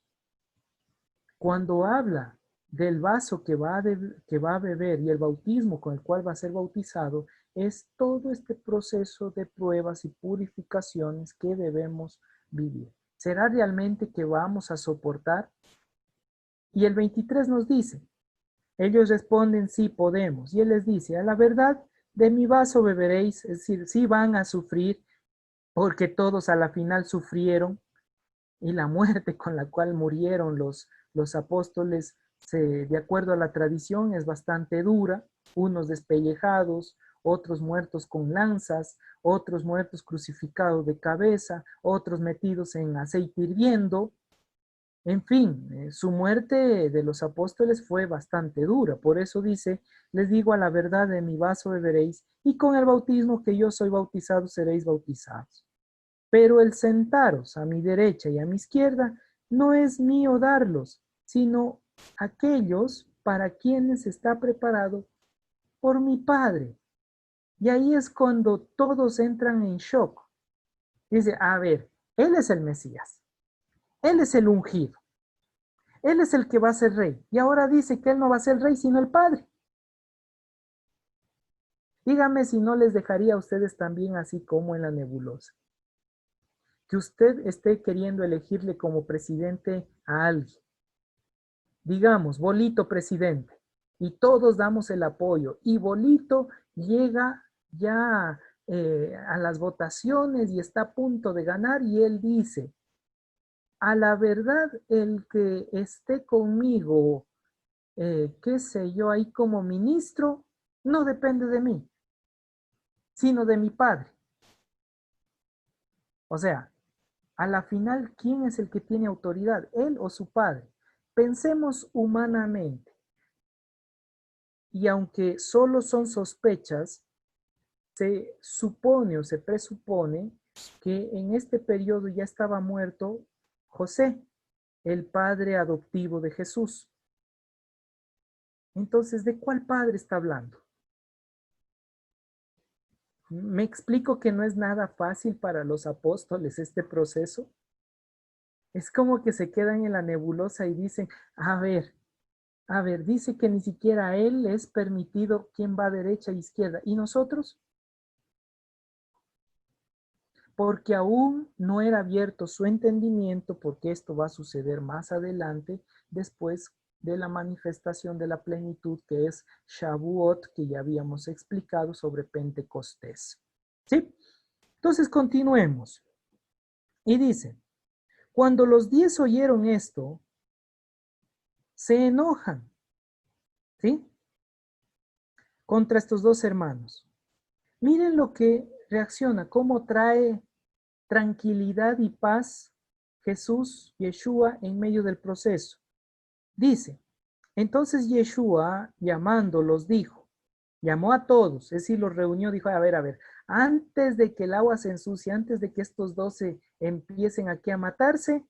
Cuando habla del vaso que va a beber y el bautismo con el cual va a ser bautizado, es todo este proceso de pruebas y purificaciones que debemos vivir. ¿Será realmente que vamos a soportar? Y el 23 nos dice, ellos responden, sí podemos. Y él les dice, a la verdad, de mi vaso beberéis, es decir, sí van a sufrir, porque todos a la final sufrieron, y la muerte con la cual murieron los apóstoles, de acuerdo a la tradición, es bastante dura, unos despellejados, otros muertos con lanzas, otros muertos crucificados de cabeza, otros metidos en aceite hirviendo. En fin, su muerte de los apóstoles fue bastante dura. Por eso dice, les digo a la verdad, de mi vaso beberéis, y con el bautismo que yo soy bautizado seréis bautizados. Pero el sentaros a mi derecha y a mi izquierda no es mío darlos, sino aquellos para quienes está preparado por mi Padre. Y ahí es cuando todos entran en shock. Dice, a ver, Él es el Mesías, Él es el ungido, Él es el que va a ser rey. Y ahora dice que Él no va a ser rey, sino el Padre. Dígame si no les dejaría a ustedes también así como en la nebulosa. Que usted esté queriendo elegirle como presidente a alguien. Digamos, Bolito presidente. Y todos damos el apoyo. Y Bolito llega ya a las votaciones y está a punto de ganar y él dice, a la verdad, el que esté conmigo, qué sé yo, ahí como ministro, no depende de mí, sino de mi padre. O sea, a la final, ¿quién es el que tiene autoridad? ¿Él o su padre? Pensemos humanamente. Y aunque solo son sospechas, se supone o se presupone que en este periodo ya estaba muerto José, el padre adoptivo de Jesús. Entonces, ¿de cuál padre está hablando? Me explico que no es nada fácil para los apóstoles este proceso. Es como que se quedan en la nebulosa y dicen, a ver, dice que ni siquiera a él le es permitido quién va a derecha e izquierda. ¿Y nosotros? Porque aún no era abierto su entendimiento, porque esto va a suceder más adelante, después de la manifestación de la plenitud, que es Shavuot, que ya habíamos explicado sobre Pentecostés. ¿Sí? Entonces continuemos. Y dice, cuando los 10 oyeron esto, se enojan, ¿sí? Contra estos dos hermanos. Miren lo que reacciona, cómo trae tranquilidad y paz Jesús, Yeshua, en medio del proceso. Dice, entonces Yeshua, llamándolos, dijo, llamó a todos, es decir, los reunió, dijo, a ver, antes de que el agua se ensucie, antes de que estos 12 empiecen aquí a matarse,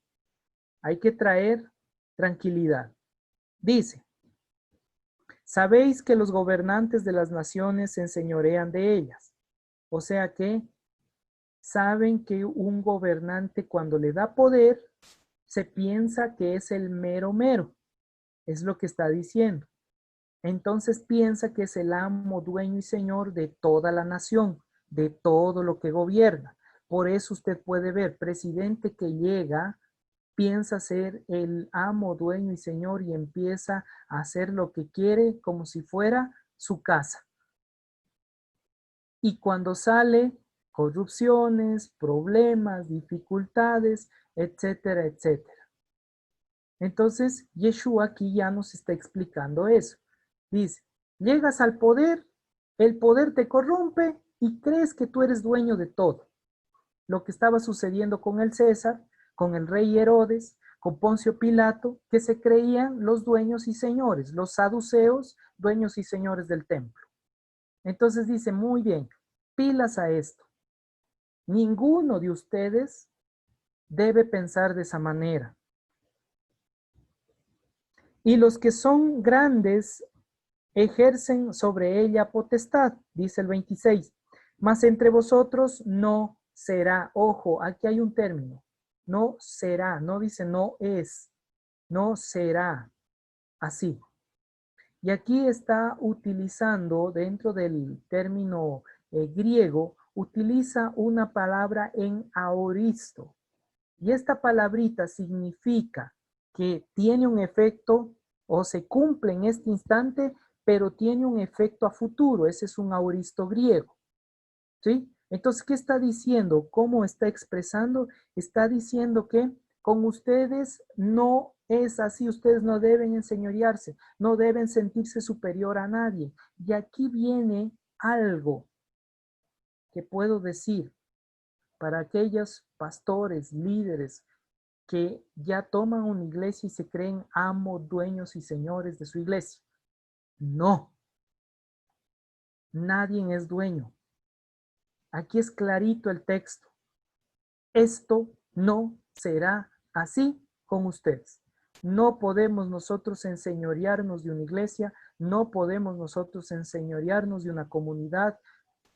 hay que traer tranquilidad. Dice, sabéis que los gobernantes de las naciones se enseñorean de ellas. O sea que saben que un gobernante cuando le da poder, se piensa que es el mero mero. Es lo que está diciendo. Entonces piensa que es el amo, dueño y señor de toda la nación, de todo lo que gobierna. Por eso usted puede ver, presidente que llega, piensa ser el amo, dueño y señor y empieza a hacer lo que quiere como si fuera su casa. Y cuando sale, corrupciones, problemas, dificultades, etcétera, etcétera. Entonces, Yeshua aquí ya nos está explicando eso. Dice, llegas al poder, el poder te corrompe y crees que tú eres dueño de todo. Lo que estaba sucediendo con el César, con el rey Herodes, con Poncio Pilato, que se creían los dueños y señores, los saduceos, dueños y señores del templo. Entonces dice, muy bien, pilas a esto. Ninguno de ustedes debe pensar de esa manera. Y los que son grandes ejercen sobre ella potestad, dice el 26. Mas entre vosotros no será. Ojo, aquí hay un término. No será, no dice no es, no será así. Y aquí está utilizando dentro del término griego, utiliza una palabra en aoristo. Y esta palabrita significa que tiene un efecto o se cumple en este instante, pero tiene un efecto a futuro. Ese es un aoristo griego. ¿Sí? Entonces, ¿qué está diciendo? ¿Cómo está expresando? Está diciendo que con ustedes no es así, ustedes no deben enseñorearse, no deben sentirse superior a nadie. Y aquí viene algo que puedo decir para aquellos pastores, líderes que ya toman una iglesia y se creen amos, dueños y señores de su iglesia. No, nadie es dueño. Aquí es clarito el texto. Esto no será así con ustedes. No podemos nosotros enseñorearnos de una iglesia, no podemos nosotros enseñorearnos de una comunidad,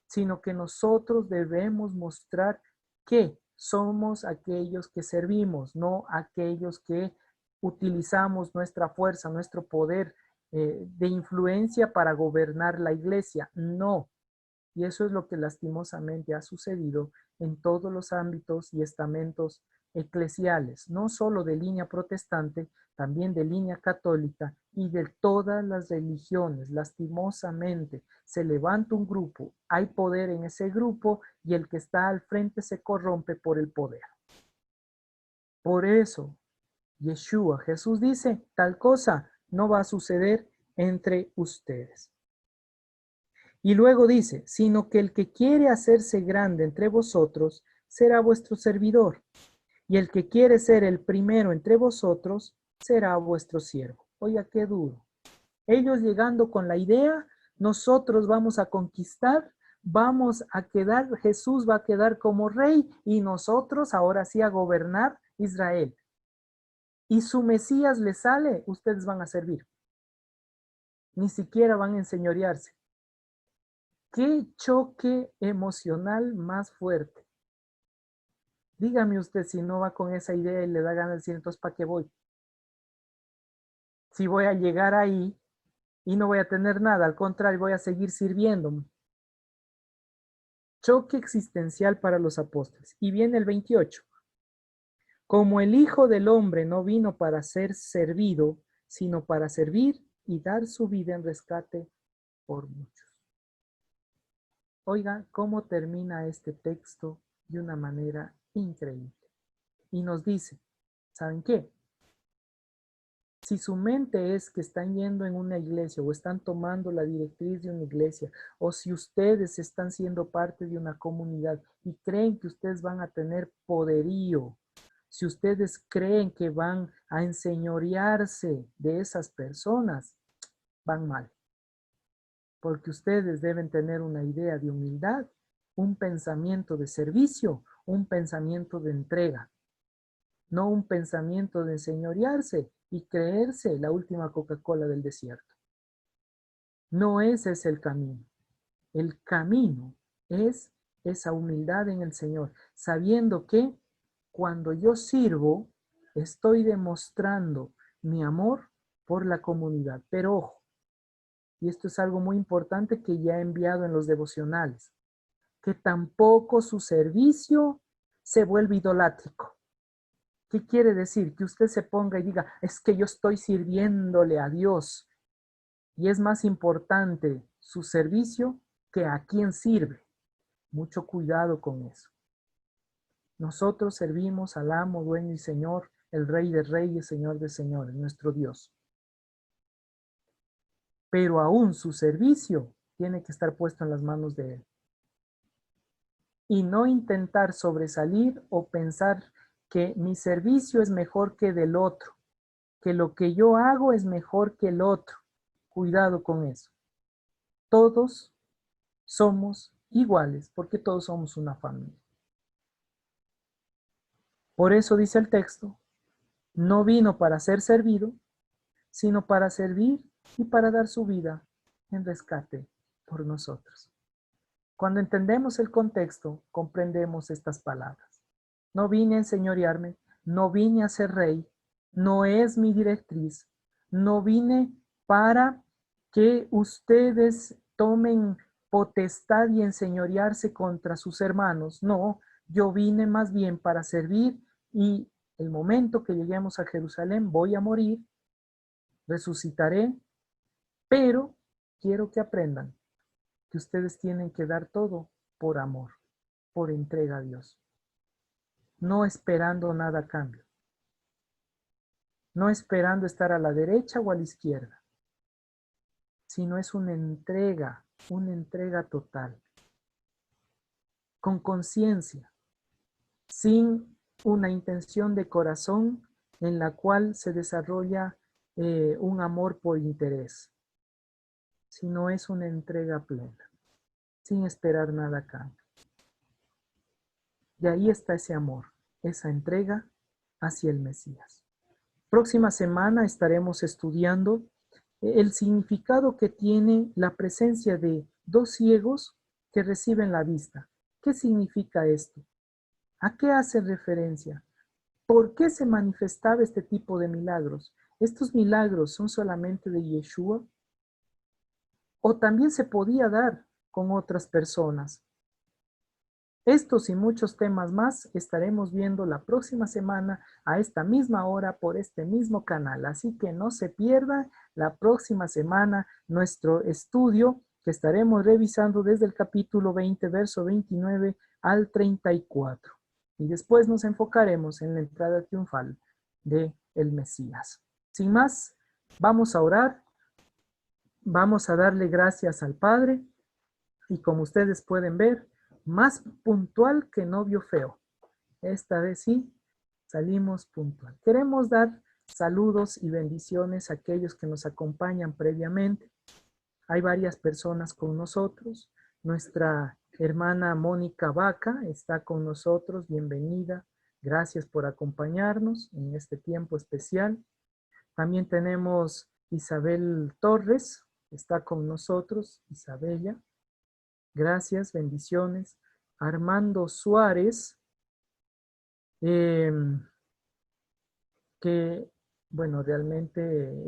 sino que nosotros debemos mostrar que somos aquellos que servimos, no aquellos que utilizamos nuestra fuerza, nuestro poder de influencia para gobernar la iglesia. No. Y eso es lo que lastimosamente ha sucedido en todos los ámbitos y estamentos eclesiales, no solo de línea protestante, también de línea católica y de todas las religiones. Lastimosamente, se levanta un grupo, hay poder en ese grupo y el que está al frente se corrompe por el poder. Por eso, Yeshua, Jesús dice, tal cosa no va a suceder entre ustedes. Y luego dice, sino que el que quiere hacerse grande entre vosotros será vuestro servidor, y el que quiere ser el primero entre vosotros será vuestro siervo. Oiga, qué duro. Ellos llegando con la idea, nosotros vamos a conquistar, vamos a quedar, Jesús va a quedar como rey y nosotros ahora sí a gobernar Israel. Y su Mesías le sale, ustedes van a servir. Ni siquiera van a enseñorearse. ¿Qué choque emocional más fuerte? Dígame usted si no va con esa idea y le da ganas de decir, entonces, ¿para qué voy? Si voy a llegar ahí y no voy a tener nada, al contrario, voy a seguir sirviéndome. Choque existencial para los apóstoles. Y viene el 28. Como el Hijo del Hombre no vino para ser servido, sino para servir y dar su vida en rescate por muchos. Oiga, cómo termina este texto de una manera increíble. Y nos dice, ¿saben qué? Si su mente es que están yendo en una iglesia o están tomando la directriz de una iglesia, o si ustedes están siendo parte de una comunidad y creen que ustedes van a tener poderío, si ustedes creen que van a enseñorearse de esas personas, van mal. Porque ustedes deben tener una idea de humildad, un pensamiento de servicio, un pensamiento de entrega, no un pensamiento de enseñorearse y creerse la última Coca-Cola del desierto. No ese es el camino. El camino es esa humildad en el Señor, sabiendo que cuando yo sirvo, estoy demostrando mi amor por la comunidad. Pero ojo, y esto es algo muy importante que ya he enviado en los devocionales, que tampoco su servicio se vuelve idolátrico. ¿Qué quiere decir? Que usted se ponga y diga, es que yo estoy sirviéndole a Dios y es más importante su servicio que a quien sirve. Mucho cuidado con eso. Nosotros servimos al amo, dueño y Señor, el Rey de Reyes, Señor de Señores, nuestro Dios. Pero aún su servicio tiene que estar puesto en las manos de Él. Y no intentar sobresalir o pensar que mi servicio es mejor que del otro, que lo que yo hago es mejor que el otro. Cuidado con eso. Todos somos iguales porque todos somos una familia. Por eso dice el texto, no vino para ser servido, sino para servir y para dar su vida en rescate por nosotros. Cuando entendemos el contexto, comprendemos estas palabras. No vine a enseñorearme, no vine a ser rey, no es mi directriz, no vine para que ustedes tomen potestad y enseñorearse contra sus hermanos. No, yo vine más bien para servir y el momento que lleguemos a Jerusalén voy a morir, resucitaré, pero quiero que aprendan que ustedes tienen que dar todo por amor, por entrega a Dios, no esperando nada a cambio, no esperando estar a la derecha o a la izquierda, sino es una entrega total, con conciencia, sin una intención de corazón en la cual se desarrolla un amor por interés, sino es una entrega plena, sin esperar nada a cambio. Y ahí está ese amor, esa entrega hacia el Mesías. Próxima semana estaremos estudiando el significado que tiene la presencia de dos ciegos que reciben la vista. ¿Qué significa esto? ¿A qué hace referencia? ¿Por qué se manifestaba este tipo de milagros? ¿Estos milagros son solamente de Yeshua? ¿O también se podía dar con otras personas? Estos y muchos temas más estaremos viendo la próxima semana a esta misma hora por este mismo canal. Así que no se pierda la próxima semana nuestro estudio que estaremos revisando desde el capítulo 20, verso 29 al 34. Y después nos enfocaremos en la entrada triunfal de el Mesías. Sin más, vamos a orar. Vamos a darle gracias al Padre. Y como ustedes pueden ver, más puntual que novio feo. Esta vez sí, salimos puntual. Queremos dar saludos y bendiciones a aquellos que nos acompañan previamente. Hay varias personas con nosotros. Nuestra hermana Mónica Vaca está con nosotros. Bienvenida. Gracias por acompañarnos en este tiempo especial. También tenemos Isabel Torres. Está con nosotros. Isabella. Gracias, bendiciones. Armando Suárez, que, bueno, realmente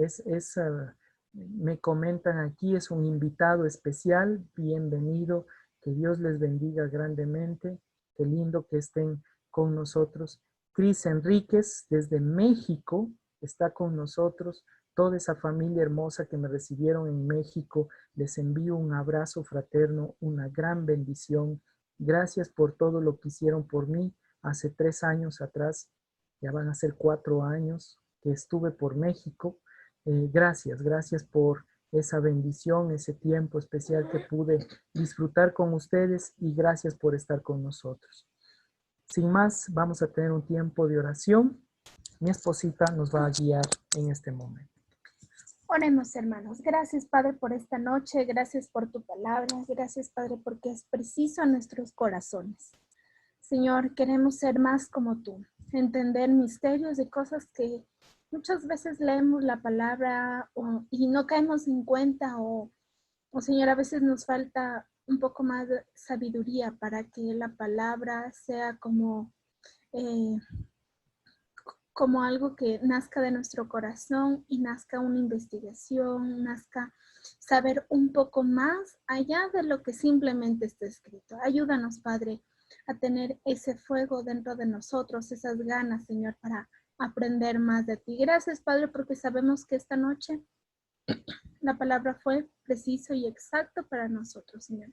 me comentan aquí, es un invitado especial. Bienvenido, que Dios les bendiga grandemente. Qué lindo que estén con nosotros. Cris Enríquez, desde México, está con nosotros. Toda esa familia hermosa que me recibieron en México, les envío un abrazo fraterno, una gran bendición. Gracias por todo lo que hicieron por mí hace 3 años atrás. Ya van a ser 4 años que estuve por México. Gracias por esa bendición, ese tiempo especial que pude disfrutar con ustedes y gracias por estar con nosotros. Sin más, vamos a tener un tiempo de oración. Mi esposita nos va a guiar en este momento. Oremos, hermanos. Gracias, Padre, por esta noche. Gracias por tu palabra. Gracias, Padre, porque es preciso a nuestros corazones. Señor, queremos ser más como tú, entender misterios de cosas que muchas veces leemos la palabra y no caemos en cuenta o, Señor, a veces nos falta un poco más de sabiduría para que la palabra sea como algo que nazca de nuestro corazón y nazca una investigación, nazca saber un poco más allá de lo que simplemente está escrito. Ayúdanos, Padre, a tener ese fuego dentro de nosotros, esas ganas, Señor, para aprender más de ti. Gracias, Padre, porque sabemos que esta noche la palabra fue preciso y exacto para nosotros, Señor.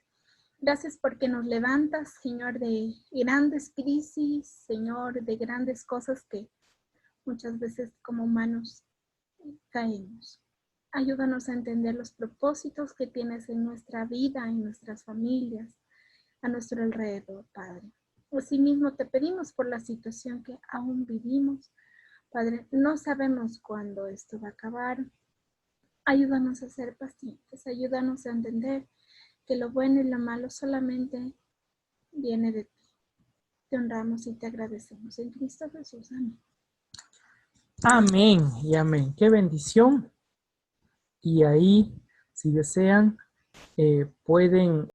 Gracias porque nos levantas, Señor, de grandes crisis, Señor, de grandes cosas que muchas veces como humanos caemos. Ayúdanos a entender los propósitos que tienes en nuestra vida, en nuestras familias, a nuestro alrededor, Padre. Asimismo te pedimos por la situación que aún vivimos. Padre, no sabemos cuándo esto va a acabar. Ayúdanos a ser pacientes, ayúdanos a entender que lo bueno y lo malo solamente viene de ti. Te honramos y te agradecemos en Cristo Jesús. Amén. Amén y amén. Qué bendición. Y ahí, si desean, pueden